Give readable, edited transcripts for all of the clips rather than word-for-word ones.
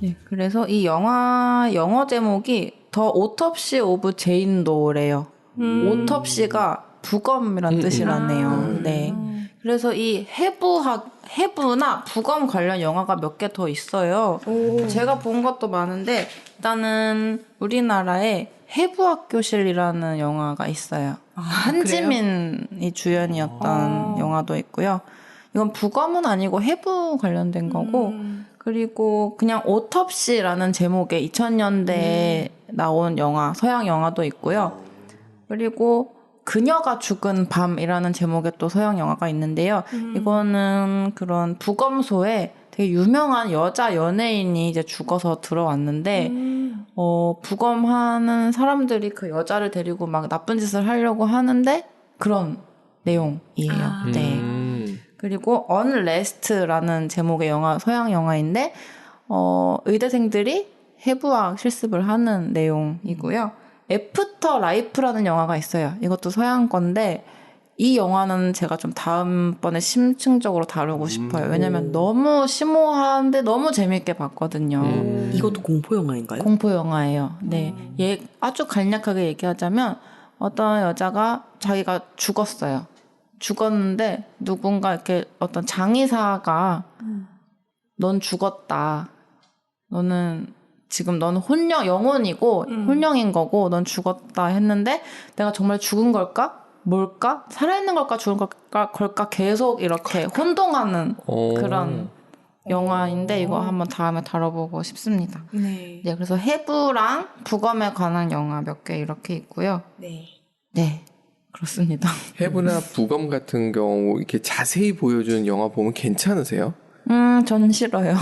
네, 그래서 이 영어 제목이 더 오톱시 오브 제인 도래요. 오톱시가 부검이란 뜻이라네요. 네. 그래서 이 해부나 부검 관련 영화가 몇 개 더 있어요. 제가 본 것도 많은데 일단은 우리나라에 해부학교실이라는 영화가 있어요. 한지민이 주연이었던 영화도 있고요. 이건 부검은 아니고 해부 관련된 거고 그리고 그냥 오톱시라는 제목의 2000년대에 나온 영화, 서양 영화도 있고요. 그리고 그녀가 죽은 밤이라는 제목의 또 서양 영화가 있는데요. 이거는 그런 부검소에 되게 유명한 여자 연예인이 이제 죽어서 들어왔는데, 부검하는 사람들이 그 여자를 데리고 막 나쁜 짓을 하려고 하는데 그런 내용이에요. 네. 그리고 Unrest라는 제목의 영화, 서양 영화인데, 의대생들이 해부학 실습을 하는 내용이고요. 애프터 라이프라는 영화가 있어요. 이것도 서양 건데 이 영화는 제가 좀 다음번에 심층적으로 다루고 싶어요. 왜냐면 너무 심오한데 너무 재밌게 봤거든요. 이것도 공포 영화인가요? 공포 영화예요. 네, 아주 간략하게 얘기하자면 어떤 여자가 자기가 죽었어요. 죽었는데 누군가 이렇게 어떤 장의사가 넌 죽었다. 지금 너는 영혼이고 혼령인 거고 넌 죽었다 했는데 내가 정말 죽은 걸까? 뭘까? 살아있는 걸까? 죽은 걸까? 계속 이렇게 혼동하는 그런 영화인데 이거 한번 다음에 다뤄보고 싶습니다. 네. 네, 그래서 해부랑 부검에 관한 영화 몇 개 이렇게 있고요. 네. 네, 그렇습니다. 해부나 부검 같은 경우 이렇게 자세히 보여주는 영화 보면 괜찮으세요? 전 싫어요.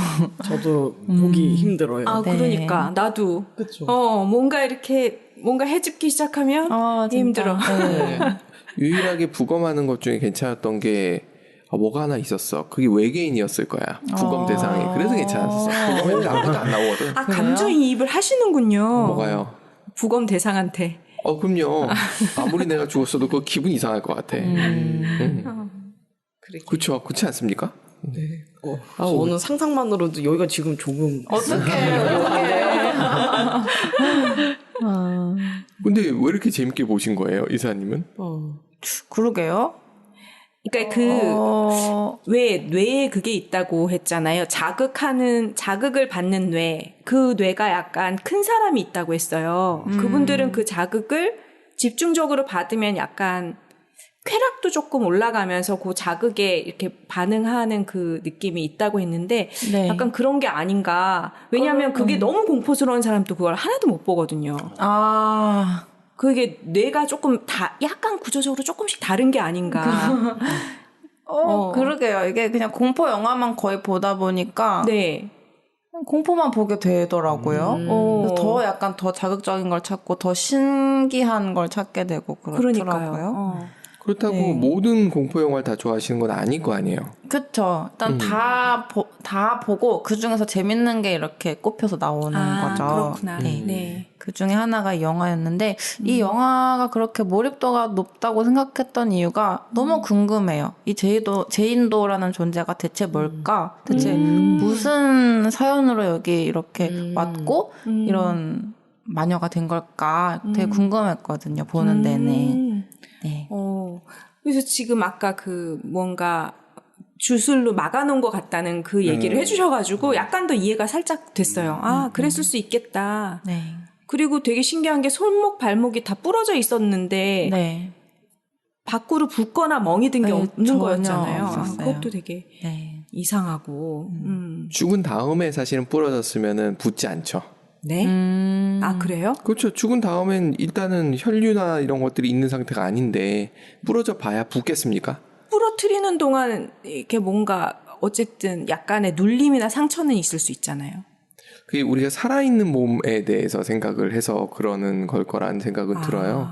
저도 보기 힘들어요. 아, 네. 그러니까 나도 그쵸. 뭔가 해집기 시작하면 힘들어. 네. 유일하게 부검하는 것 중에 괜찮았던 게 뭐가 하나 있었어. 그게 외계인이었을 거야. 부검 대상이. 그래서 괜찮았어. 부검했는데 아무도 안 나오거든. 아, 감정이입을 하시는군요. 뭐가요? 부검 대상한테. 그럼요. 아무리 내가 죽었어도 그 기분 이상할 것 같아. 그렇죠. 그렇지 않습니까? 네. 저는 상상만으로도 여기가 지금 조금 근데 왜 이렇게 재밌게 보신 거예요, 이사님은? 그러게요. 그러니까 왜 뇌에 그게 있다고 했잖아요. 자극을 받는 뇌. 그 뇌가 약간 큰 사람이 있다고 했어요. 그분들은 그 자극을 집중적으로 받으면 약간 쾌락도 조금 올라가면서 그 자극에 이렇게 반응하는 그 느낌이 있다고 했는데 네. 약간 그런 게 아닌가. 왜냐하면 그게 너무 공포스러운 사람도 그걸 하나도 못 보거든요. 그게 뇌가 조금 약간 구조적으로 조금씩 다른 게 아닌가. 그러게요. 이게 그냥 공포 영화만 거의 보다 보니까 네. 공포만 보게 되더라고요. 그래서 약간 더 자극적인 걸 찾고 더 신기한 걸 찾게 되고 그렇더라고요. 그러니까요. 그렇다고 네. 모든 공포 영화를 다 좋아하시는 건 아닐 거 아니에요. 그쵸. 일단 다 보고 그 중에서 재밌는 게 이렇게 꼽혀서 나오는 거죠. 그렇구나. 네. 네. 그 중에 하나가 이 영화였는데 이 영화가 그렇게 몰입도가 높다고 생각했던 이유가 너무 궁금해요. 이 제인도라는 존재가 대체 뭘까? 대체 무슨 사연으로 여기 이렇게 왔고 이런 마녀가 된 걸까? 되게 궁금했거든요. 보는 내내. 네. 그래서 지금 아까 뭔가 주술로 막아놓은 것 같다는 그 얘기를 해주셔가지고 약간 더 이해가 살짝 됐어요. 그랬을 수 있겠다. 네. 그리고 되게 신기한 게 손목, 발목이 다 부러져 있었는데 네. 밖으로 붓거나 멍이 든 게 없는 전혀 거였잖아요. 없었어요. 그것도 되게 네. 이상하고. 죽은 다음에 사실은 부러졌으면은 붓지 않죠. 네? 아, 그래요? 그렇죠. 죽은 다음엔 일단은 혈류나 이런 것들이 있는 상태가 아닌데 부러져 봐야 붓겠습니까? 부러뜨리는 동안 이렇게 뭔가 어쨌든 약간의 눌림이나 상처는 있을 수 있잖아요. 그게 우리가 살아있는 몸에 대해서 생각을 해서 그러는 걸 거라는 생각은 들어요.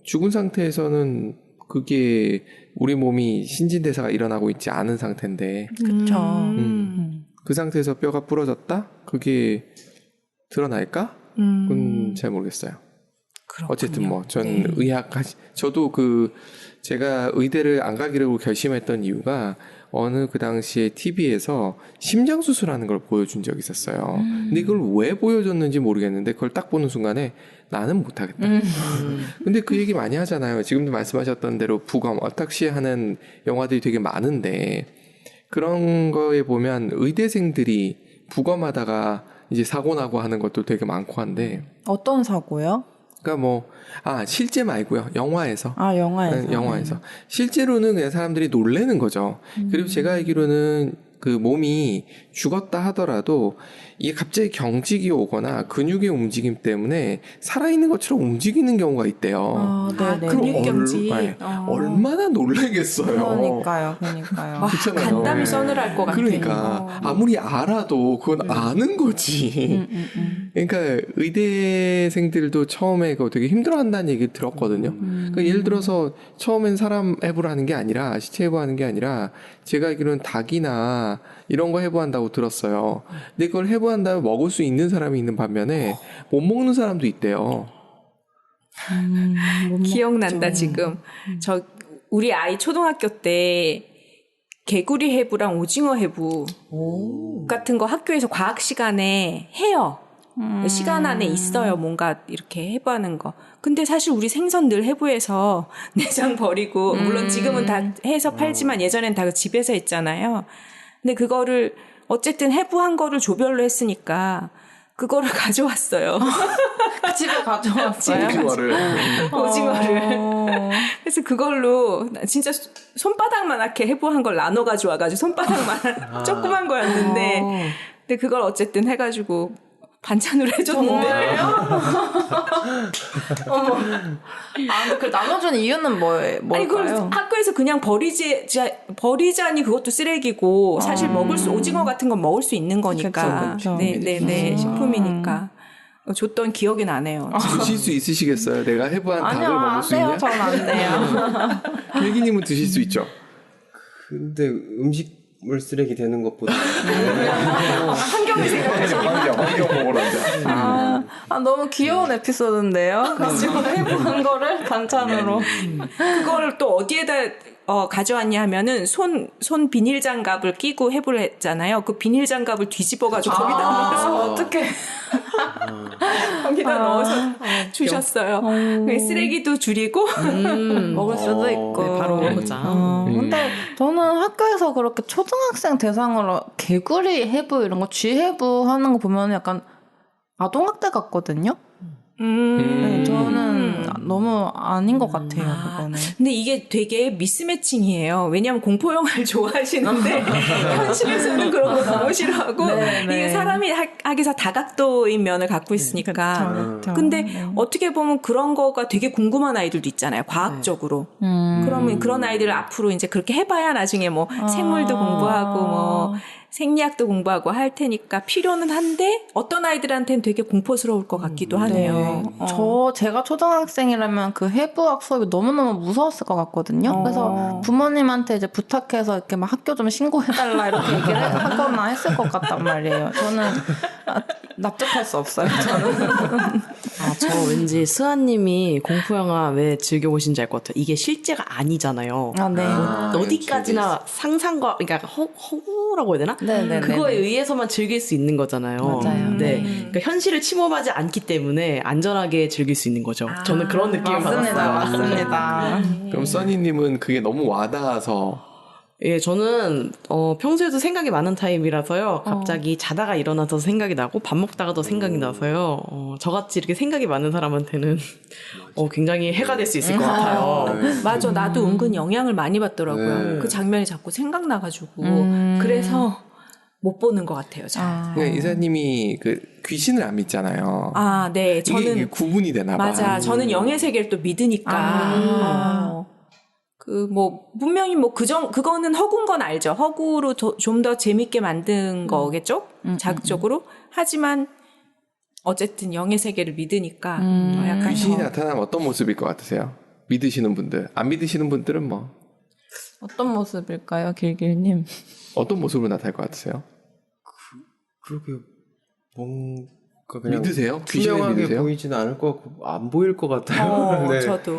죽은 상태에서는 그게 우리 몸이 신진대사가 일어나고 있지 않은 상태인데 그쵸. 그 상태에서 뼈가 부러졌다? 그게 드러날까? 그건 잘 모르겠어요. 그렇군요. 어쨌든 뭐 전 네. 저도 제가 의대를 안 가기로 결심했던 이유가 어느 그 당시에 TV에서 심장 수술하는 걸 보여준 적이 있었어요. 근데 이걸 왜 보여줬는지 모르겠는데 그걸 딱 보는 순간에 나는 못하겠다. 근데 그 얘기 많이 하잖아요. 지금도 말씀하셨던 대로 부검, 어탁시 하는 영화들이 되게 많은데 그런 거에 보면 의대생들이 부검하다가 이제 사고 나고 하는 것도 되게 많고 한데 어떤 사고요? 그러니까 실제 말고요. 영화에서. 아, 영화에서. 네, 영화에서. 실제로는 그냥 사람들이 놀래는 거죠. 그리고 제가 알기로는 그 몸이 죽었다 하더라도 이게 갑자기 경직이 오거나 근육의 움직임 때문에 살아있는 것처럼 움직이는 경우가 있대요. 아, 네네. 근육 경직. 얼마나 놀라겠어요. 그러니까요. 그렇잖아요. 간담이 서늘할 것 같아요. 그러니까 아무리 알아도 그건 아는 거지. 그러니까 의대생들도 처음에 그거 되게 힘들어한다는 얘기 들었거든요. 그러니까 예를 들어서 처음엔 사람 해부를 하는 게 아니라 시체 해부하는 게 아니라 제가 알기로는 닭이나 이런 거 해부한다고 들었어요. 근데 그걸 해부한 다음에 먹을 수 있는 사람이 있는 반면에 못 먹는 사람도 있대요. 기억난다 지금. 우리 아이 초등학교 때 개구리 해부랑 오징어 해부 같은 거 학교에서 과학 시간에 해요. 시간 안에 있어요. 뭔가 이렇게 해부하는 거. 근데 사실 우리 생선 늘 해부해서 내장 버리고 물론 지금은 다 해서 팔지만 예전엔 다 집에서 했잖아요. 근데 그거를 어쨌든 해부한 거를 조별로 했으니까 그거를 가져왔어요. 집에 가져왔어요? 오징어를. 그래서 그걸로 진짜 손바닥만하게 해부한 걸 나눠 가져와가지고 손바닥만 조그만 거였는데 근데 그걸 어쨌든 해가지고 반찬으로 해줬는데. 어머. 아, 근데 그 나눠준 이유는 아니, 그걸 뭘까요? 학교에서 그냥 버리자니 그것도 쓰레기고, 사실 오징어 같은 건 먹을 수 있는 거니까. 그쵸. 네네네. 식품이니까. 줬던 기억이 나네요. 드실 수 있으시겠어요? 내가 해부한 닭을 아니요, 먹을 안 수 돼요. 있냐? 전 안 돼요. 필기님은 드실 수 있죠? 근데 음식물 쓰레기 되는 것보다 환경을 생각해서. 환경 먹으러 앉아. 너무 귀여운 에피소드인데요. 지금 해부한 거를 반찬으로. 그거를 또 어디에다 가져왔냐 하면은 손 비닐 장갑을 끼고 해부를 했잖아요. 그 비닐 장갑을 뒤집어가지고 거기다 넣어서 어떡해. 거기다 넣어서 주셨어요. 쓰레기도 줄이고 먹을 수도 있고. 네, 바로 먹자. 근데 저는 학교에서 그렇게 초등학생 대상으로 개구리 해부 이런 거 쥐 해부 하는 거 보면 약간 아동학대 같거든요. 네, 저는 너무 아닌 것 같아요, 그거는. 근데 이게 되게 미스매칭이에요. 왜냐하면 공포 영화를 좋아하시는데 현실에서는 그런 거 너무 싫어하고 네, 네. 이게 사람이 하기사 다각도인 면을 갖고 있으니까. 그렇죠. 근데 네. 어떻게 보면 그런 거가 되게 궁금한 아이들도 있잖아요. 과학적으로. 그러면 그런 아이들을 앞으로 이제 그렇게 해봐야 나중에 뭐 생물도 공부하고 뭐 생리학도 공부하고 할 테니까 필요는 한데 어떤 아이들한테는 되게 공포스러울 것 같기도 하네요. 제가 초등학생이라면 그 해부학 수업이 너무너무 무서웠을 것 같거든요. 그래서 부모님한테 이제 부탁해서 이렇게 막 학교 좀 신고해달라 이렇게 얘기를 하거나 했을 것 같단 말이에요. 저는 납득할 수 없어요. 저는. 저 왠지 스아님이 공포영화 왜 즐겨보신지 알 것 같아요. 이게 실제가 아니잖아요. 네. 어디까지나 상상과, 그러니까 허구라고 해야 되나? 네네네. 그거에 의해서만 즐길 수 있는 거잖아요. 맞아요. 네. 그러니까 현실을 침범하지 않기 때문에 안전하게 즐길 수 있는 거죠. 저는 그런 느낌을 받았어요. 맞습니다. 그럼 써니님은 그게 너무 와닿아서 예, 저는 평소에도 생각이 많은 타입이라서요. 갑자기 자다가 일어나서 생각이 나고 밥 먹다가도 생각이 나서요. 저같이 이렇게 생각이 많은 사람한테는 굉장히 해가 될 수 있을 것 같아요. 맞아. 나도 은근 영향을 많이 받더라고요. 네. 그 장면이 자꾸 생각나가지고. 그래서 못 보는 것 같아요. 잘. 그러니까 이사님이 그 귀신을 안 믿잖아요. 네. 이게 구분이 되나 봐. 맞아. 저는 영의 세계를 또 믿으니까. 분명히 그거는 허구인 건 알죠. 허구로 좀 더 재밌게 만든 거겠죠? 자극적으로. 하지만, 어쨌든 영의 세계를 믿으니까. 약간 귀신이 나타나면 어떤 모습일 것 같으세요? 믿으시는 분들. 안 믿으시는 분들은 뭐 어떤 모습일까요, 길길님? 어떤 모습으로 나타날 것 같으세요? 그러게 뭔가 그냥 믿으세요? 귀신을 투명하게 믿으세요? 보이지는 않을 것 같고 안 보일 것 같아요. 네. 저도.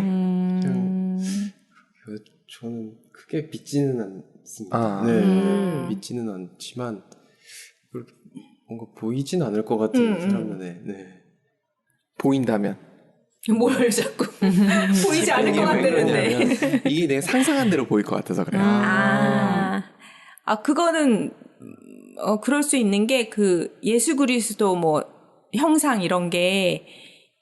저는 크게 믿지는 않습니다. 아. 네, 믿지는 않지만 그렇게 뭔가 보이진 않을 것 같은 사람 눈에. 네. 보인다면 뭘 자꾸 보이지 않을 것 같다는데. 왜냐면 이게 내가 상상한 대로 보일 것 같아서 그래요. 그거는 그럴 수 있는 게 그 예수 그리스도 뭐 형상 이런 게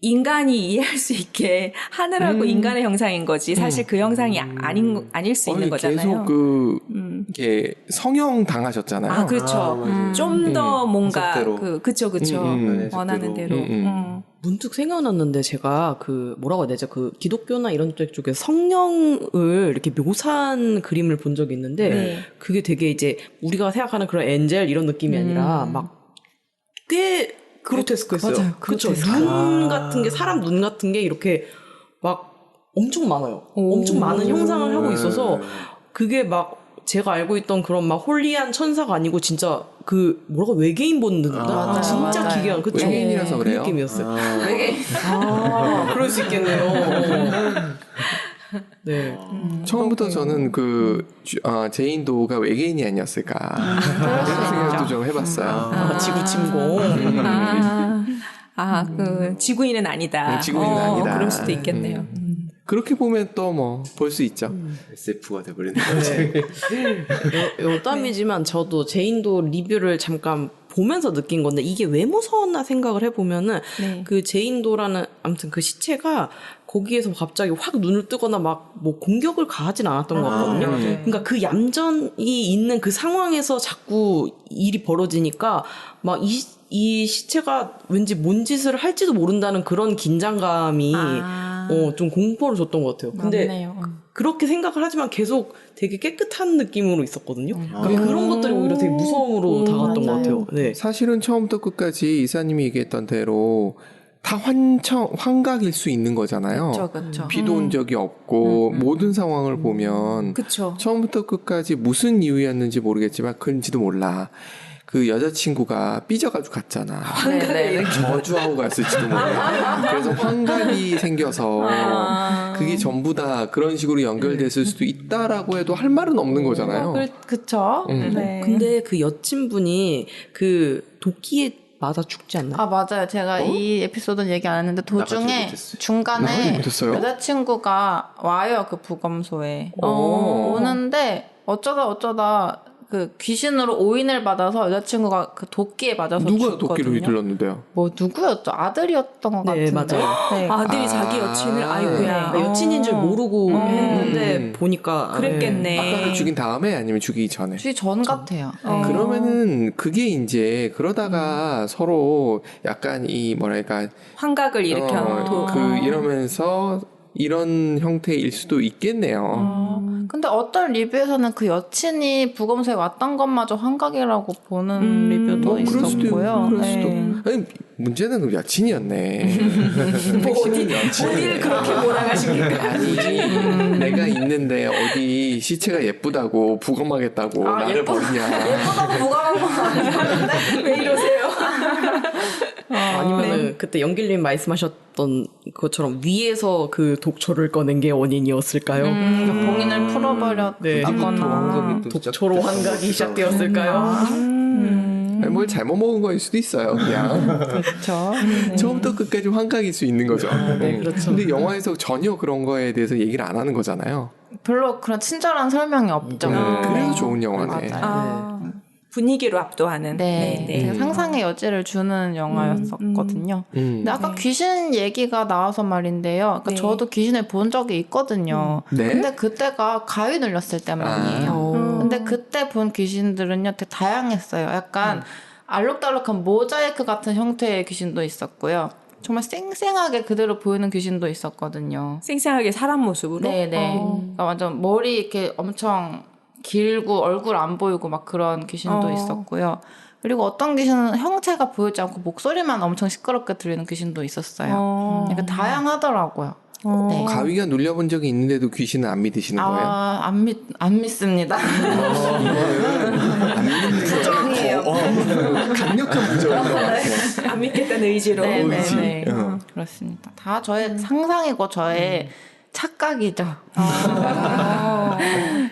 인간이 이해할 수 있게 하늘하고 인간의 형상인 거지. 사실 그 형상이 아닐 수 있는 거잖아요. 계속 이게 성형 당하셨잖아요. 그렇죠. 맞아요. 좀 더 뭔가 해석대로. 그쵸. 원하는 대로. 문득 생각났는데 제가 그 뭐라고 해야 되죠? 그 기독교나 이런 쪽에 성령을 이렇게 묘사한 그림을 본 적이 있는데 네. 그게 되게 이제 우리가 생각하는 그런 엔젤 이런 느낌이 아니라 막 꽤 그로테스크했어요. 맞아요. 그렇죠. 눈 같은 게 사람 눈 같은 게 이렇게 막 엄청 많아요. 엄청 많은 형상을 하고 있어서 그게 막 제가 알고 있던 그런 막 홀리한 천사가 아니고 진짜 그 뭐라고 외계인 보는 듯한 맞아요, 진짜 맞아요. 기괴한 그쵸? 외계인이라서 그 그래요? 느낌이었어요. 되게 그럴 수 있겠네요. 네. 처음부터 저는 제인도가 외계인이 아니었을까 그런 생각도 좀 해봤어요. 지구 침공. 그 지구인은 아니다. 지구인은 아니다. 그럴 수도 있겠네요. 그렇게 보면 또 뭐 볼 수 있죠. SF가 돼버리는 거지. 여담이지만 저도 제인도 리뷰를 잠깐 보면서 느낀 건데 이게 왜 무서웠나 생각을 해보면은 네. 그 제인도라는 아무튼 그 시체가 거기에서 갑자기 확 눈을 뜨거나 막 뭐 공격을 가하진 않았던 것 같거든요. 그러니까 그 얌전히 있는 그 상황에서 자꾸 일이 벌어지니까 막 이 시체가 왠지 뭔 짓을 할지도 모른다는 그런 긴장감이 좀 공포를 줬던 것 같아요. 근데 맞네요. 그렇게 생각을 하지만 계속 되게 깨끗한 느낌으로 있었거든요. 그러니까 그런 것들이 오히려 되게 무서움으로 다가왔던 것 같아요. 네. 사실은 처음부터 끝까지 이사님이 얘기했던 대로 다 환각일 수 있는 거잖아요. 그렇죠. 비도 온 적이 없고 모든 상황을 보면 그쵸. 처음부터 끝까지 무슨 이유였는지 모르겠지만 그런지도 몰라. 그 여자친구가 삐져가지고 갔잖아. 네네. 저주하고 갔을지도 몰라. 그래서 환각이 생겨서 그게 전부 다 그런 식으로 연결됐을 수도 있다라고 해도 할 말은 없는 거잖아요. 그쵸. 네. 근데 그 여친분이 그 도끼에 맞아 죽지 않나요? 맞아요. 제가 이 에피소드는 얘기 안 했는데 나가지 도중에 못했어요. 중간에 나가지 못했어요? 여자친구가 와요. 그 부검소에. 오. 오는데 어쩌다 그 귀신으로 오인을 받아서 여자친구가 그 도끼에 맞아서 누가 죽거든요. 도끼를 휘둘렀는데요? 뭐 누구였죠? 아들이었던 것 네, 같은데. 맞아요. 네. 아들이 자기 여친을 아이고야. 그러니까 여친인 줄 모르고 했는데 보니까 그랬겠네. 아빠를 죽인 다음에 아니면 죽이기 전에? 주기 전 같아요. 그러면은 그게 이제 그러다가 서로 약간 이 뭐랄까 환각을 일으켜. 이러면서 이런 형태일 수도 있겠네요. 근데 어떤 리뷰에서는 그 여친이 부검소에 왔던 것마저 환각이라고 보는 리뷰도 그럴 수도 있었고요. 그럴 수도. 네. 아니 문제는 그 여친이었네. 어디를 그렇게 몰아가십니까? 아니 내가 있는데 어디 시체가 예쁘다고 부검하겠다고 나를 버리냐. 예쁘다고 부검한 건 아니었는데 왜 이러세요? 아니면은 그때 영길님 말씀하셨던 것처럼 위에서 그 독초를 꺼낸 게 원인이었을까요? 봉인을 풀어버렸거나. 네. 환각이 또 독초로 환각이 시작되었을까요? 아니, 뭘 잘못 먹은 거일 수도 있어요. 그냥 그렇죠. 처음부터 끝까지 환각일 수 있는 거죠. 네, 그렇죠. 근데 영화에서 전혀 그런 거에 대해서 얘기를 안 하는 거잖아요. 별로 그런 친절한 설명이 없죠. 그래서 좋은 영화네. 맞아요. 분위기로 압도하는. 네, 되게 상상의 여지를 주는 영화였었거든요. 근데 아까 귀신 얘기가 나와서 말인데요. 그러니까 네. 저도 귀신을 본 적이 있거든요. 네? 근데 그때가 가위 눌렸을 때만이에요. 근데 그때 본 귀신들은요, 되게 다양했어요. 약간 알록달록한 모자이크 같은 형태의 귀신도 있었고요. 정말 쌩쌩하게 그대로 보이는 귀신도 있었거든요. 생생하게 사람 모습으로. 네네. 그러니까 완전 머리 이렇게 엄청 길고 얼굴 안 보이고 막 그런 귀신도 있었고요. 그리고 어떤 귀신은 형체가 보이지 않고 목소리만 엄청 시끄럽게 들리는 귀신도 있었어요. 그러니까 다양하더라고요. 네. 가위가 눌려본 적이 있는데도 귀신은 안 믿으시는 거예요? 안 믿습니다. 안 믿는 부정이에요. 강력한 부정인 것 같아요. 안 믿겠다는 의지로. 네네네. 어. 그렇습니다. 다 저의 상상이고 저의 착각이죠.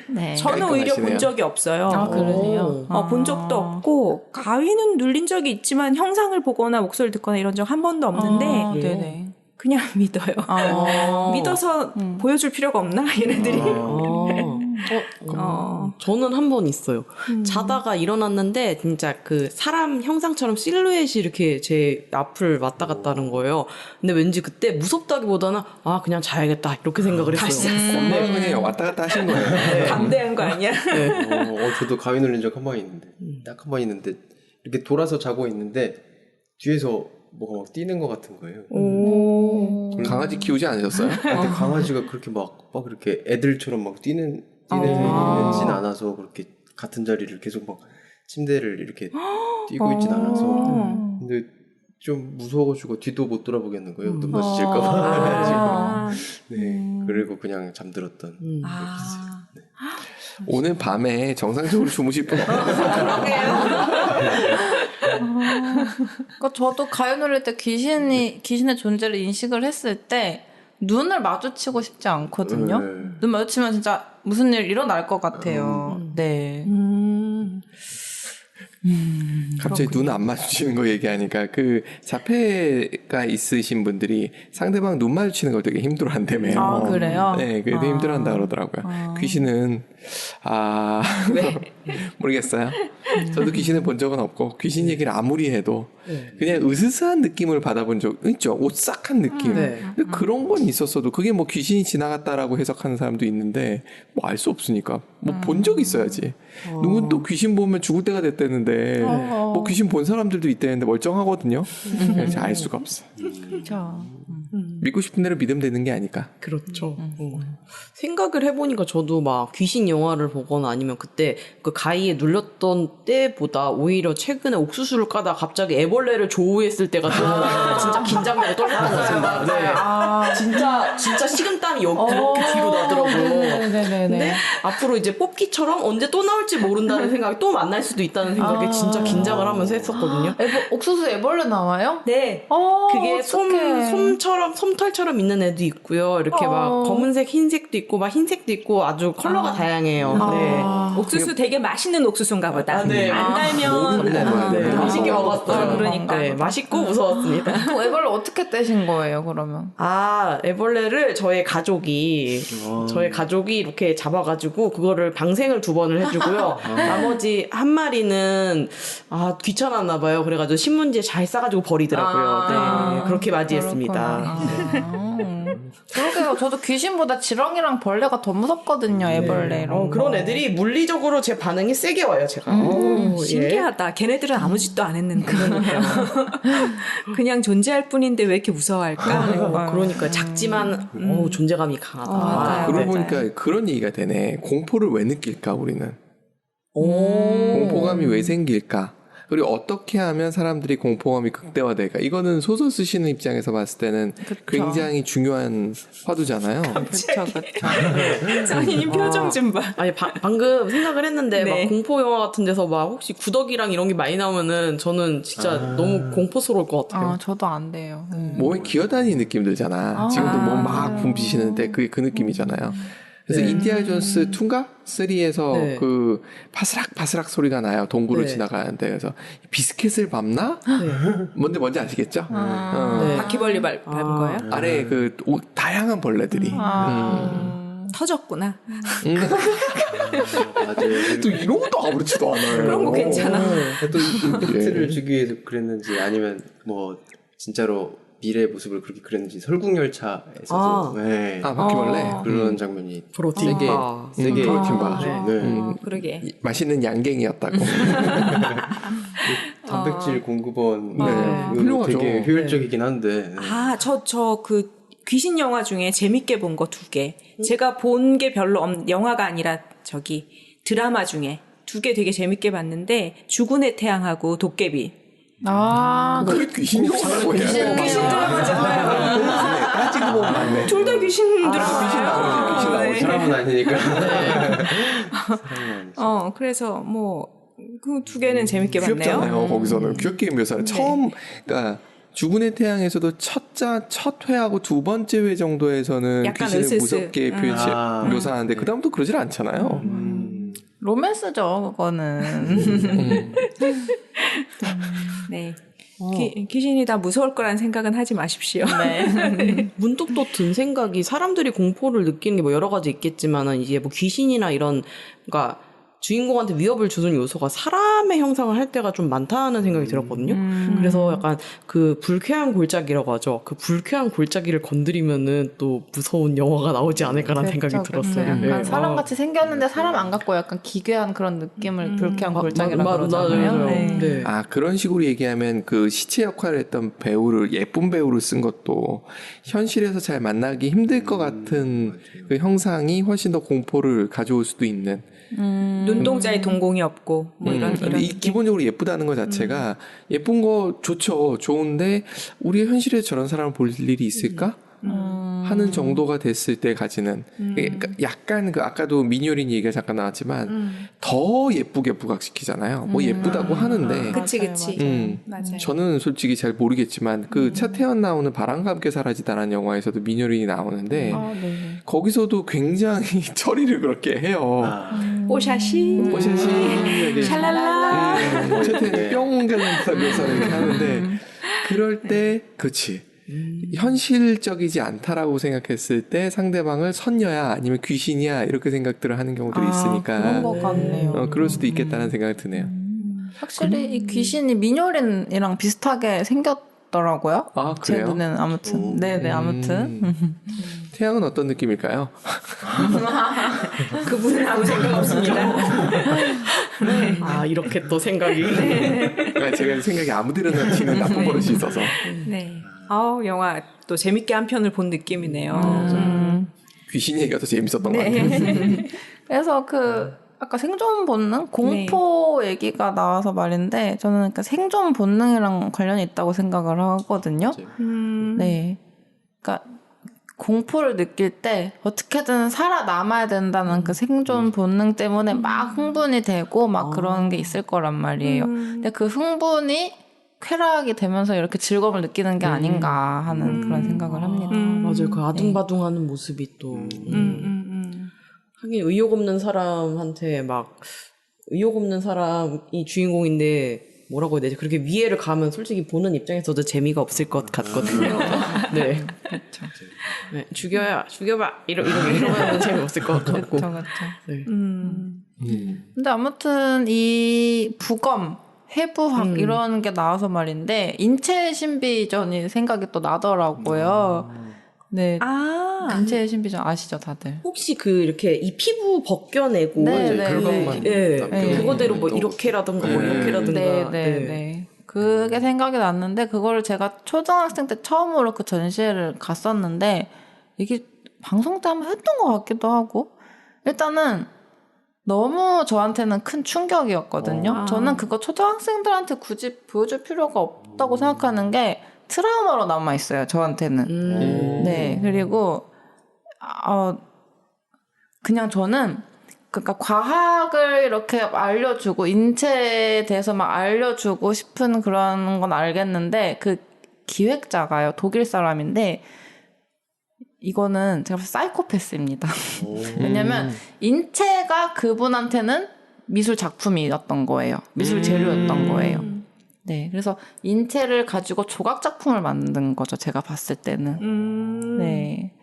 네. 저는 오히려 깔끔하시네요. 본 적이 없어요. 아, 그러세요? 본 적도 없고 가위는 눌린 적이 있지만 형상을 보거나 목소리를 듣거나 이런 적 한 번도 없는데 네네. 그냥 믿어요. 믿어서 보여줄 필요가 없나 얘네들이? 저는 한 번 있어요. 자다가 일어났는데 진짜 그 사람 형상처럼 실루엣이 이렇게 제 앞을 왔다 갔다 하는 거예요. 근데 왠지 그때 무섭다기보다는 아 그냥 자야겠다 이렇게 생각을 했어요. 엄마가 그냥 왔다 갔다 하신 거예요. 담대한 거 아니야? 저도 가위 눌린 적 한 번 있는데 딱 한 번 있는데 이렇게 돌아서 자고 있는데 뒤에서 뭐가 막 뛰는 것 같은 거예요. 강아지 키우지 않으셨어요? 근데 강아지가 그렇게 막 이렇게 애들처럼 막 뛰는진 않아서 그렇게 같은 자리를 계속 막 침대를 이렇게 뛰고 있진 않아서 근데 좀 무서워가지고 뒤도 못 돌아보겠는 거예요. 눈 마주칠까봐. 네, 그리고 그냥 잠들었던 적이 있어요. 네. 오늘 밤에 정상적으로 주무실 분 없어요? 그러니까 저도 가위 눌릴 때 귀신의 존재를 인식을 했을 때 눈을 마주치고 싶지 않거든요. 눈 마주치면 진짜 무슨 일 일어날 것 같아요. 네. 갑자기 눈 안 마주치는 거 얘기하니까 그 자폐가 있으신 분들이 상대방 눈 마주치는 걸 되게 힘들어한다며요. 아, 그래요? 네, 그래도 힘들어한다 그러더라고요. 귀신은 모르겠어요. 저도 귀신을 본 적은 없고 귀신 얘기를 아무리 해도 그냥 으스스한 느낌을 받아본 적 있죠. 오싹한 느낌. 근데 그런 건 있었어도 그게 뭐 귀신이 지나갔다라고 해석하는 사람도 있는데 뭐 알 수 없으니까 뭐 본 적 있어야지. 누군 또 귀신 보면 죽을 때가 됐다는데 뭐 귀신 본 사람들도 있다는데 멀쩡하거든요. 그래서 알 수가 없어. 그렇죠. 믿고 싶은 대로 믿으면 되는 게 아닐까. 그렇죠. 생각을 해보니까 저도 막 귀신 영화를 보거나 아니면 그때 그 가위에 눌렸던 때보다 오히려 최근에 옥수수를 까다 갑자기 애벌레를 조우했을 때가 좀 진짜 긴장되고 떨렸던 것 같습니다. 네. 진짜 식은땀이 이렇게 뒤로 나더라고요. 근데 앞으로 이제 뽑기처럼 언제 또 나올지 모른다는 생각이 또 만날 수도 있다는 생각에 진짜 긴장을 하면서 했었거든요. 옥수수 애벌레 나와요? 네. 그게 솜털처럼 있는 애도 있고요. 이렇게 막 검은색, 흰색도 있고, 막 흰색도 있고, 아주 컬러가 다양해요. 네. 옥수수 되게 맛있는 옥수수인가 보다. 네. 안 달면 네. 맛있게 먹었어요. 그러니까. 네, 맛있고 무서웠습니다. 또 애벌레 어떻게 떼신 거예요, 그러면? 애벌레를 저희 가족이 이렇게 잡아가지고, 그거를 방생을 2번을 해주고요. 나머지 한 마리는, 귀찮았나 봐요. 그래가지고 신문지에 잘 싸가지고 버리더라고요. 네. 그렇게 맞이했습니다. 그러게요. 저도 귀신보다 지렁이랑 벌레가 더 무섭거든요, 애벌레. 이런 그런 거. 애들이 물리적으로 제 반응이 세게 와요, 제가. 신기하다. 걔네들은 아무 짓도 안 했는데. 그냥 존재할 뿐인데 왜 이렇게 무서워할까? 그러니까 작지만 존재감이 강하다. 맞아요. 그러고 맞아요. 보니까 그런 얘기가 되네. 공포를 왜 느낄까 우리는? 공포감이 왜 생길까? 그리고 어떻게 하면 사람들이 공포감이 극대화될까? 이거는 소설 쓰시는 입장에서 봤을 때는 굉장히 중요한 화두잖아요. 그쵸. 써니님 표정 좀 봐. 아니 방금 생각을 했는데 네. 막 공포 영화 같은 데서 막 혹시 구더기랑 이런 게 많이 나오면은 저는 진짜 너무 공포스러울 것 같아요. 저도 안 돼요. 몸에 기어다니는 느낌 들잖아. 지금도 몸 막 붐비시는데 그게 그 느낌이잖아요. 그래서 인디아나 존스 2인가? 3에서 네. 그 바스락 소리가 나요. 동굴을 네. 지나가는데. 그래서 비스켓을 밟나? 뭔지 아시겠죠? 네. 바퀴벌레 밟은 거예요? 아래 그 다양한 벌레들이. 터졌구나. 맞아요. 또 이런 것도 아무렇지도 않아요. 그런 거 괜찮아. 또 임팩트를 주기 위해서 그랬는지 아니면 뭐 진짜로 미래의 모습을 그렇게 그렸는지 설국열차에서도 네. 바퀴벌레? 그런 장면이 프로틴바. 세게 프로틴바. 네. 그러게. 맛있는 양갱이었다고. 단백질 공급원 훌륭하죠. 되게 효율적이긴 한데 저 그 귀신 영화 중에 재밌게 본 거 2개. 제가 본 게 별로 영화가 아니라 드라마 중에 2개 되게 재밌게 봤는데 죽은의 태양하고 도깨비. 그게 귀신 영화라고 해요. 귀신 드라마잖아요. 따지고 보면 맞네. 둘 다 귀신 들어가요. 귀신 나오죠. 귀신 나오죠. 네. 사람은 아니니까. 그래서 뭐 그 두 개는 재밌게 봤네요. 귀엽잖아요. 거기서는 귀엽게 묘사를 처음 그러니까 죽은의 태양에서도 첫 회하고 두 번째 회 정도에서는 약간 귀신을 으스스. 무섭게 묘사하는데 그 다음부터 그러질 않잖아요. 로맨스죠, 그거는. 네. 귀신이 다 무서울 거라는 생각은 하지 마십시오. 네. 문득 또 든 생각이 사람들이 공포를 느끼는 게 뭐 여러 가지 있겠지만은 이제 뭐 귀신이나 이런 그러니까 주인공한테 위협을 주는 요소가 사람의 형상을 할 때가 좀 많다는 생각이 들었거든요. 그래서 약간 그 불쾌한 골짜기라고 하죠. 그 불쾌한 골짜기를 건드리면은 또 무서운 영화가 나오지 않을까라는 생각이 들었어요. 약간 네. 사람같이 생겼는데 사람 안 갖고 약간 기괴한 그런 느낌을 불쾌한 골짜기라고 그러잖아요. 맞아요. 네. 네. 아 그런 식으로 얘기하면 그 시체 역할을 했던 배우를 예쁜 배우를 쓴 것도 현실에서 잘 만나기 힘들 것 같은 그 형상이 훨씬 더 공포를 가져올 수도 있는. 눈동자에 동공이 없고 뭐 이런 근데 이 기본적으로 예쁘다는 것 자체가 예쁜 거 좋죠. 좋은데 우리 현실에 저런 사람을 볼 일이 있을까? 하는 정도가 됐을 때 가지는 그러니까 약간 그 아까도 미니어린 얘기가 잠깐 나왔지만 더 예쁘게 부각시키잖아요. 뭐 예쁘다고 하는데 그치. 맞아요. 저는 솔직히 잘 모르겠지만 그 차태현 나오는 바람과 함께 사라지다라는 영화에서도 미녀린이 나오는데 네. 거기서도 굉장히 처리를 그렇게 해요. 뽀샤시 뽀샤시 샬랄라 차태현이 뿅 가면서 묘사를 이렇게 하는데 그럴 때 그치 현실적이지 않다라고 생각했을 때 상대방을 선녀야 아니면 귀신이야 이렇게 생각들을 하는 경우들이 있으니까 그런 것 같네요. 그럴 수도 있겠다는 생각이 드네요. 확실히 이 귀신이 미녀린이랑 비슷하게 생겼더라고요. 아, 제 그래요? 눈에는 아무튼. 네네, 아무튼. 태양은 어떤 느낌일까요? 그분은 아무 생각 없습니다. 아 이렇게 또 생각이 그러니까 제가 생각이 아무데나 튀는 나쁜 버릇이 있어서 네. 영화 또 재밌게 한 편을 본 느낌이네요. 귀신 얘기가 더 재밌었던 것 같아요. 그래서 아까 생존 본능? 공포 얘기가 나와서 말인데, 저는 그러니까 생존 본능이랑 관련이 있다고 생각을 하거든요. 네. 그러니까 공포를 느낄 때 어떻게든 살아남아야 된다는 그 생존 본능 때문에 막 흥분이 되고 막 그런 게 있을 거란 말이에요. 근데 그 흥분이 쾌락이 되면서 이렇게 즐거움을 느끼는 게 아닌가 하는 그런 생각을 합니다. 맞아요. 그 아둥바둥하는 모습이 또 하긴 의욕 없는 사람한테 막 의욕 없는 사람이 주인공인데 뭐라고 해야 되지? 그렇게 위해를 가면 솔직히 보는 입장에서도 재미가 없을 것 같거든요. 네. 그렇죠. 네. 죽여봐. 이러면 재미없을 것 같고. 그렇죠. 네. 근데 아무튼 이 부검, 해부학 이런 게 나와서 말인데 인체 신비전이 생각이 또 나더라고요. 네. 인체 신비전 아시죠, 다들? 혹시 이렇게 이 피부 벗겨내고 결과만 그거대로 뭐 이렇게라든가 뭐 이렇게라든가 네. 그게 생각이 났는데 그거를 제가 초등학생 때 처음으로 그 전시회를 갔었는데 이게 방송 때 한번 했던 것 같기도 하고 일단은 너무 저한테는 큰 충격이었거든요. 저는 그거 초등학생들한테 굳이 보여줄 필요가 없다고 생각하는 게 트라우마로 남아있어요, 저한테는. 네, 그리고, 그냥 저는, 그러니까 과학을 이렇게 알려주고, 인체에 대해서 막 알려주고 싶은 그런 건 알겠는데, 그 기획자가요, 독일 사람인데, 이거는 제가 사이코패스입니다. 왜냐면 인체가 그분한테는 미술 작품이었던 거예요. 미술 재료였던 거예요. 네, 그래서 인체를 가지고 조각 작품을 만든 거죠. 제가 봤을 때는. 네,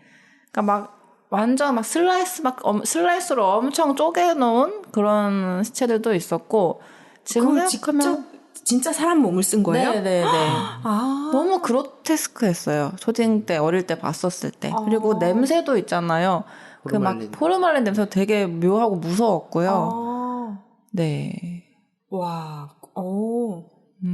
그러니까 막 완전 막 슬라이스로 엄청 쪼개놓은 그런 시체들도 있었고 지금 생각하면 진짜 사람 몸을 쓴 거예요? 네네네. 너무 그로테스크했어요. 초딩 때, 어릴 때 봤었을 때. 그리고 냄새도 있잖아요. 그 막 포르말린 냄새 되게 묘하고 무서웠고요. 네. 와,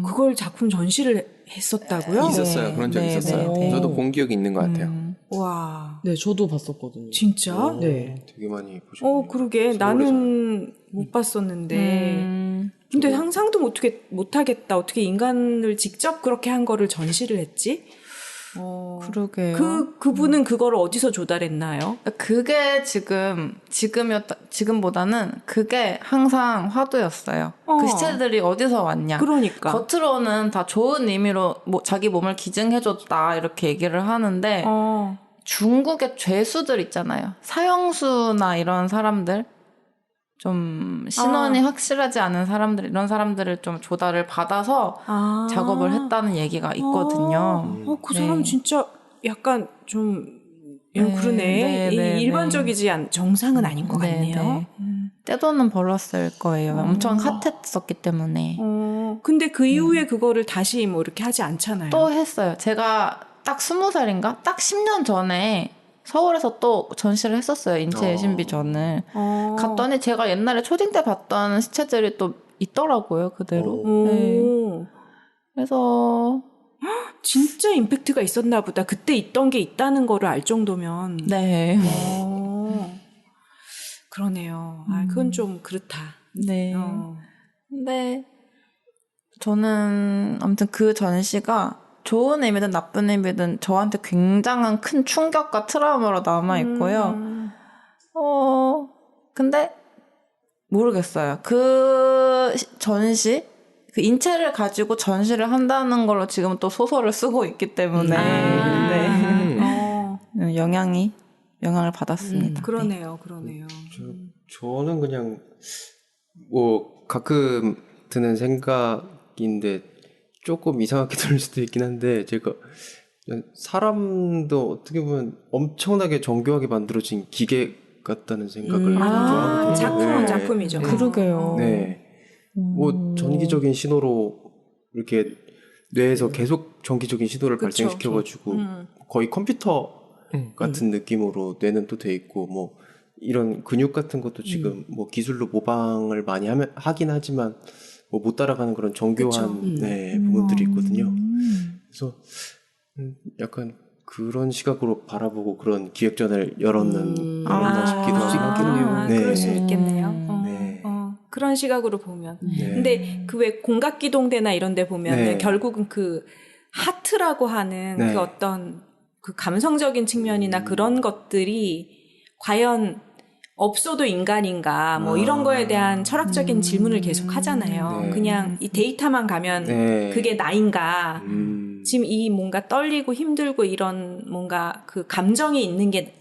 그걸 작품 전시를 했었다고요? 있었어요. 그런 적 있었어요. 저도 본 기억이 있는 것 같아요. 와. 네, 저도 봤었거든요. 진짜? 네. 되게 많이 보셨네요. 그러게. 나는 못 봤었는데. 근데 상상도 못 하겠다. 어떻게 인간을 직접 그렇게 한 거를 전시를 했지? 그러게요. 그분은 그거를 어디서 조달했나요? 그게 지금보다는 그게 항상 화두였어요. 그 시체들이 어디서 왔냐. 그러니까. 겉으로는 다 좋은 의미로 자기 몸을 기증해줬다 이렇게 얘기를 하는데 중국의 죄수들 있잖아요. 사형수나 이런 사람들, 좀 신원이 확실하지 않은 사람들, 이런 사람들을 좀 조달을 받아서 작업을 했다는 얘기가 있거든요. 그 사람 진짜 약간 좀 그러네. 일반적이지 정상은 아닌 것 같네요. 떼돈은 벌었을 거예요. 엄청 핫했었기 때문에. 근데 그 이후에 그거를 다시 뭐 이렇게 하지 않잖아요. 또 했어요. 제가 딱 20살인가? 딱 10년 전에 서울에서 또 전시를 했었어요. 인체의 신비전을. 갔더니 제가 옛날에 초딩 때 봤던 시체들이 또 있더라고요. 그대로. 네. 그래서 진짜 임팩트가 있었나 보다. 그때 있던 게 있다는 거를 알 정도면. 네. 그러네요. 그건 좀 그렇다. 네. 근데 저는 아무튼 그 전시가 좋은 의미든 나쁜 의미든 저한테 굉장한 큰 충격과 트라우마로 남아있고요. 근데 모르겠어요. 그 전시, 그 인체를 가지고 전시를 한다는 걸로 지금 또 소설을 쓰고 있기 때문에 영향을 받았습니다. 그러네요. 저는 그냥 뭐 가끔 드는 생각인데 조금 이상하게 들릴 수도 있긴 한데, 제가 사람도 어떻게 보면 엄청나게 정교하게 만들어진 기계 같다는 생각을 좀 하거든요. 작품이죠. 그러게요. 네. 뭐 전기적인 신호로 이렇게 뇌에서 계속 전기적인 신호를 발생시켜가지고 거의 컴퓨터 같은 느낌으로 뇌는 또 돼 있고, 뭐 이런 근육 같은 것도 지금 뭐 기술로 모방을 많이 하긴 하지만 뭐 못 따라가는 그런 정교한 부분들이 있거든요. 그래서 약간 그런 시각으로 바라보고 그런 기획전을 열었나 싶기도 하고. 그럴 수 있겠네요. 그런 시각으로 보면. 근데 그 왜 공각기동대나 이런 데 보면 결국은 그 하트라고 하는 그 어떤 그 감성적인 측면이나 그런 것들이 과연 없어도 인간인가 뭐 이런 거에 대한 철학적인 질문을 계속 하잖아요. 그냥 이 데이터만 가면 그게 나인가. 지금 이 뭔가 떨리고 힘들고 이런 뭔가 그 감정이 있는 게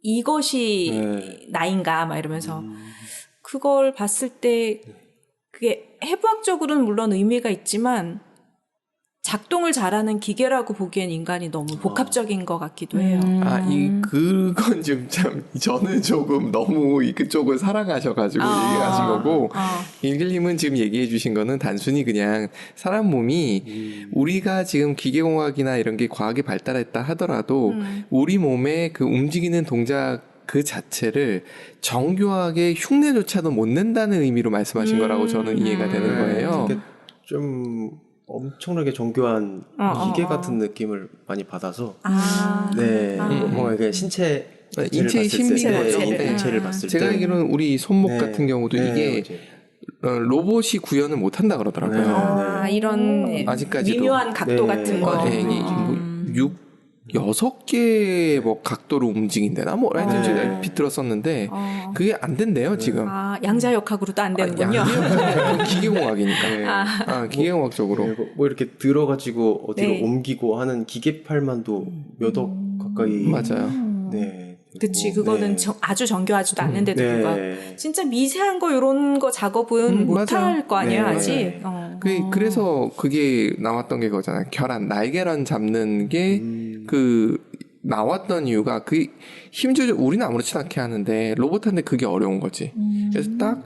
이것이 나인가 막 이러면서 그걸 봤을 때 그게 해부학적으로는 물론 의미가 있지만 작동을 잘하는 기계라고 보기엔 인간이 너무 복합적인 것 같기도 해요. 그건 저는 조금 너무 그쪽을 살아가셔가지고 얘기하신 거고, 일길님은 지금 얘기해주신 거는 단순히 그냥 사람 몸이 우리가 지금 기계공학이나 이런 게 과학이 발달했다 하더라도 우리 몸의 그 움직이는 동작 그 자체를 정교하게 흉내조차도 못 낸다는 의미로 말씀하신 거라고 저는 이해가 되는 거예요. 좀 엄청나게 정교한 기계 같은 느낌을 많이 받아서 뭔가 이게 인체의 신비인 거죠. 인체를 봤을 때 제가 알기로는 우리 손목 같은 경우도 이게 로봇이 구현을 못한다 그러더라고요. 이런 아직까지도 미묘한 각도 같은 거. 이게 6개의 뭐 각도로 움직인대나 뭐 하여튼 제가 비틀었었는데 그게 안 된대요 지금. 양자역학으로도 안 되는군요. 기계공학이니까. 기계공학적으로. 뭐 이렇게 들어가지고 어디로 옮기고 하는 기계팔만도 몇 억 가까이. 맞아요. 그치, 그거는 아주 정교하지도 않는데도 불구하고 진짜 미세한 거 이런 거 작업은 못할 거 아니에요 아직. 그래서 그게 나왔던 게 그거잖아요. 날계란 잡는 게 그 나왔던 이유가 그 힘 조절 우리는 아무렇지 않게 하는데 로봇한테 그게 어려운 거지. 그래서 딱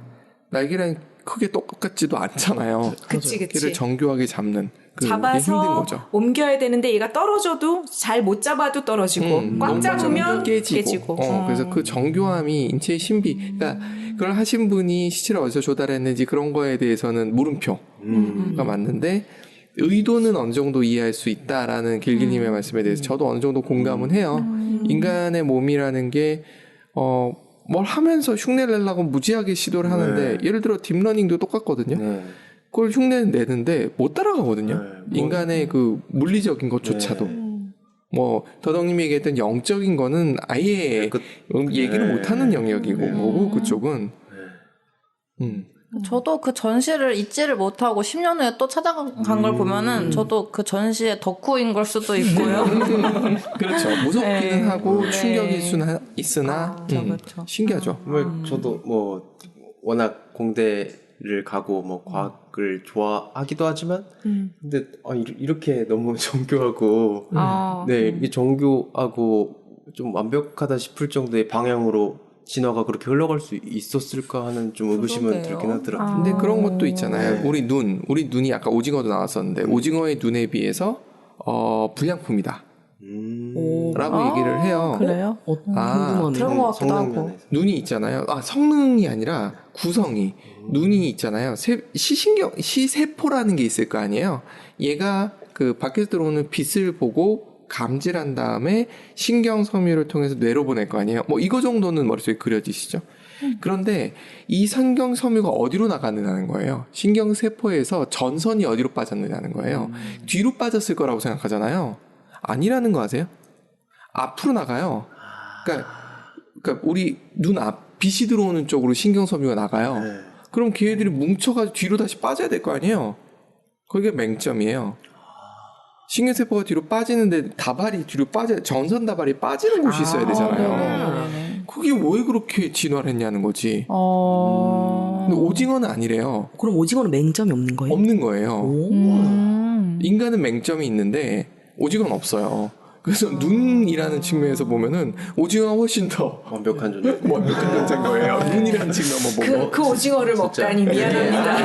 날계란 크게 똑같지도 않잖아요. 그치. 걔를 정교하게 잡는 그게 잡아서 힘든 거죠. 옮겨야 되는데 얘가 떨어져도 잘 못 잡아도 떨어지고 꽉 잡으면 깨지고. 그래서 그 정교함이 인체의 신비. 그러니까 그걸 하신 분이 시체를 어디서 조달했는지 그런 거에 대해서는 물음표가 맞는데 의도는 어느 정도 이해할 수 있다라는 길길님의 말씀에 대해서 저도 어느 정도 공감은 해요. 인간의 몸이라는 게 뭘 하면서 흉내를 내려고 무지하게 시도를 하는데 예를 들어 딥러닝도 똑같거든요. 그걸 흉내를 내는데 못 따라가거든요. 인간의 그 물리적인 것조차도. 뭐 더덕님이 얘기했던 영적인 거는 아예 얘기를 못하는 영역이고 뭐고 그쪽은. 저도 그 전시를 잊지를 못하고 10년 후에 또 찾아간 걸 보면은 저도 그 전시의 덕후인 걸 수도 있고요. 그렇죠. 무섭기는 네. 하고 네. 충격이 있으나 그렇죠. 신기하죠. 저도 뭐 워낙 공대를 가고 뭐 과학을 좋아하기도 하지만 근데 이렇게 너무 정교하고 네, 이게 정교하고 좀 완벽하다 싶을 정도의 방향으로 진화가 그렇게 흘러갈 수 있었을까 하는 좀 의구심은 그러게요. 들긴 하더라고요. 근데 그런 것도 있잖아요. 네. 우리 눈이 아까 오징어도 나왔었는데 오징어의 눈에 비해서 불량품이다. 라고 얘기를 해요. 그래요? 궁금하네요. 들은 것 같기도 하고. 성능면에서. 눈이 있잖아요. 성능이 아니라 구성이. 눈이 있잖아요. 시세포라는 게 있을 거 아니에요. 얘가 그 밖에서 들어오는 빛을 보고 감지한 다음에 신경 섬유를 통해서 뇌로 보낼 거 아니에요. 뭐 이거 정도는 머릿속에 그려지시죠? 그런데 이 신경 섬유가 어디로 나가느냐는 거예요. 신경 세포에서 전선이 어디로 빠졌느냐는 거예요. 뒤로 빠졌을 거라고 생각하잖아요. 아니라는 거 아세요? 앞으로 나가요. 그러니까 우리 눈 앞 빛이 들어오는 쪽으로 신경 섬유가 나가요. 네. 그럼 걔네들이 뭉쳐가지고 뒤로 다시 빠져야 될 거 아니에요. 그게 맹점이에요. 신경세포가 뒤로 빠지는데 다발이 뒤로 전선 다발이 빠지는 곳이 있어야 되잖아요. 그게 왜 그렇게 진화를 했냐는 거지. 근데 오징어는 아니래요. 그럼 오징어는 맹점이 없는 거예요? 없는 거예요. 오. 인간은 맹점이 있는데 오징어는 없어요. 그래서 눈이라는 측면에서 보면은 오징어가 훨씬 더 완벽한 존재. 완벽한 존재인 거예요. 눈이라는 측면 한번 보고. 그 오징어를 먹다니 미안합니다.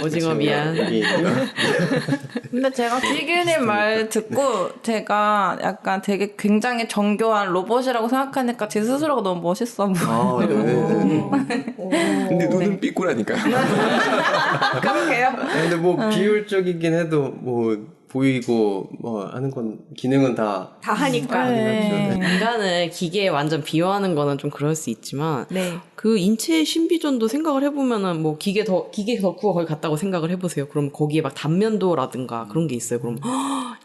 오징어 미안. 근데 제가 비규님 말 듣고 제가 약간 되게 굉장히 정교한 로봇이라고 생각하니까 제 스스로가 너무 멋있어 보여요. 근데 눈은 삐꾸라니까요. 그러게요. 근데 뭐 비율적이긴 해도 뭐 보이고 뭐 하는 건 기능은 다 하니까. 네. 인간을 기계에 완전 비유하는 거는 좀 그럴 수 있지만 네. 그 인체의 신비전도 생각을 해보면은 뭐 기계 덕후가 거기 갔다고 생각을 해보세요. 그럼 거기에 막 단면도라든가 그런 게 있어요. 그럼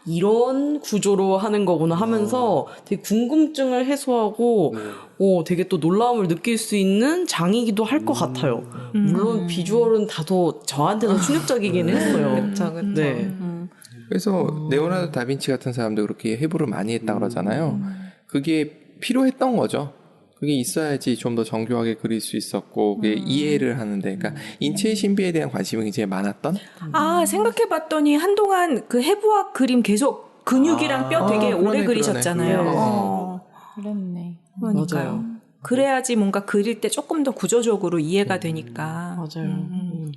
이런 구조로 하는 거구나 하면서 되게 궁금증을 해소하고 되게 또 놀라움을 느낄 수 있는 장이기도 할 것 같아요. 물론 비주얼은 다소 저한테는 충격적이긴 했어요. 그쵸, 그쵸. 네. 그래서 레오나르도 다빈치 같은 사람도 그렇게 해부를 많이 했다 그러잖아요. 그게 필요했던 거죠. 그게 있어야지 좀 더 정교하게 그릴 수 있었고 그게 이해를 하는데 그러니까 인체의 신비에 대한 관심이 굉장히 많았던 생각해봤더니 한동안 그 해부학 그림 계속 근육이랑 뼈 되게 오래 그러네, 그리셨잖아요. 그러네. 그랬네. 그러니까요. 맞아요. 그래야지 뭔가 그릴 때 조금 더 구조적으로 이해가 되니까. 맞아요.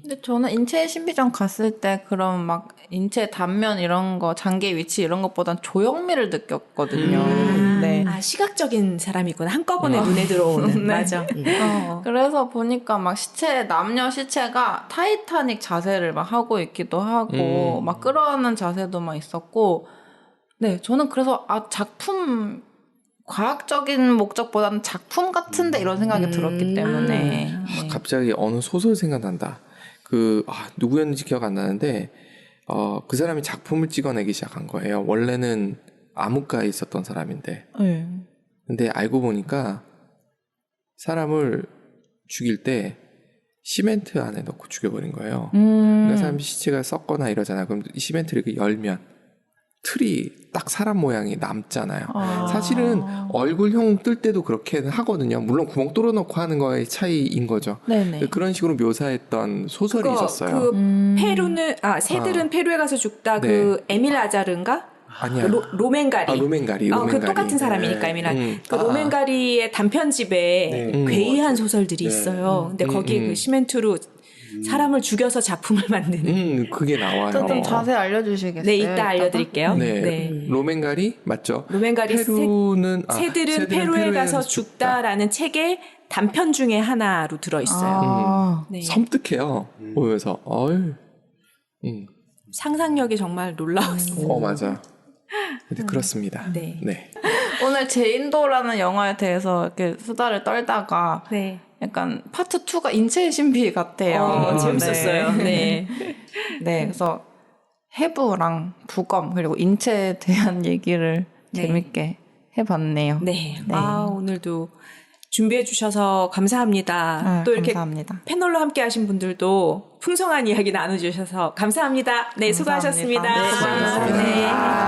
근데 저는 인체의 신비전 갔을 때 그런 막 인체 단면 이런 거 장기 위치 이런 것보단 조형미를 느꼈거든요. 네. 시각적인 사람이구나. 한꺼번에 눈에 들어오는. 맞아. 그래서 보니까 막 남녀 시체가 타이타닉 자세를 막 하고 있기도 하고 막 끌어안는 자세도 막 있었고 네 저는 그래서 작품 과학적인 목적보다는 작품 같은데 이런 생각이 들었기 때문에 네. 갑자기 어느 소설 생각난다. 누구였는지 기억 안 나는데 그 사람이 작품을 찍어내기 시작한 거예요. 원래는 암흑가에 있었던 사람인데 네. 근데 알고 보니까 사람을 죽일 때 시멘트 안에 넣고 죽여버린 거예요. 그러니까 사람 시체가 썩거나 이러잖아요. 그럼 이 시멘트를 이렇게 열면 틀이 딱 사람 모양이 남잖아요. 사실은 얼굴형 뜰 때도 그렇게 하거든요. 물론 구멍 뚫어놓고 하는 거의 차이인 거죠. 네네. 그런 식으로 묘사했던 소설이 있었어요. 그 페루는 새들은 페루에 가서 죽다. 네. 그 에밀 아자르인가? 아니야. 로맨가리. 로맨가리. 그 똑같은 사람이니까 에밀 그 로맨가리의 단편집에 괴이한 소설들이 있어요. 근데 거기 그 시멘트로 사람을 죽여서 작품을 만드는. 그게 나와요. 저 좀 자세히 알려주시겠어요? 네, 이따 알려드릴게요. 네. 로맨가리 맞죠? 로맨가리 페루는 새들은 페루에 가서 죽다라는 책의 단편 중에 하나로 들어있어요. 네. 섬뜩해요. 보면서 상상력이 정말 놀라웠어요. 맞아. 근데 그렇습니다. 네. 네. 오늘 제인도라는 영화에 대해서 이렇게 수다를 떨다가 네. 약간 파트 2가 인체의 신비 같아요. 재밌었어요. 네. 네, 그래서 해부랑 부검 그리고 인체에 대한 얘기를 네. 재밌게 해봤네요. 네. 네. 오늘도 준비해 주셔서 감사합니다. 네, 또 이렇게 감사합니다. 패널로 함께 하신 분들도 풍성한 이야기 나눠주셔서 감사합니다. 네, 감사합니다. 수고하셨습니다. 네, 수고하셨습니다. 네.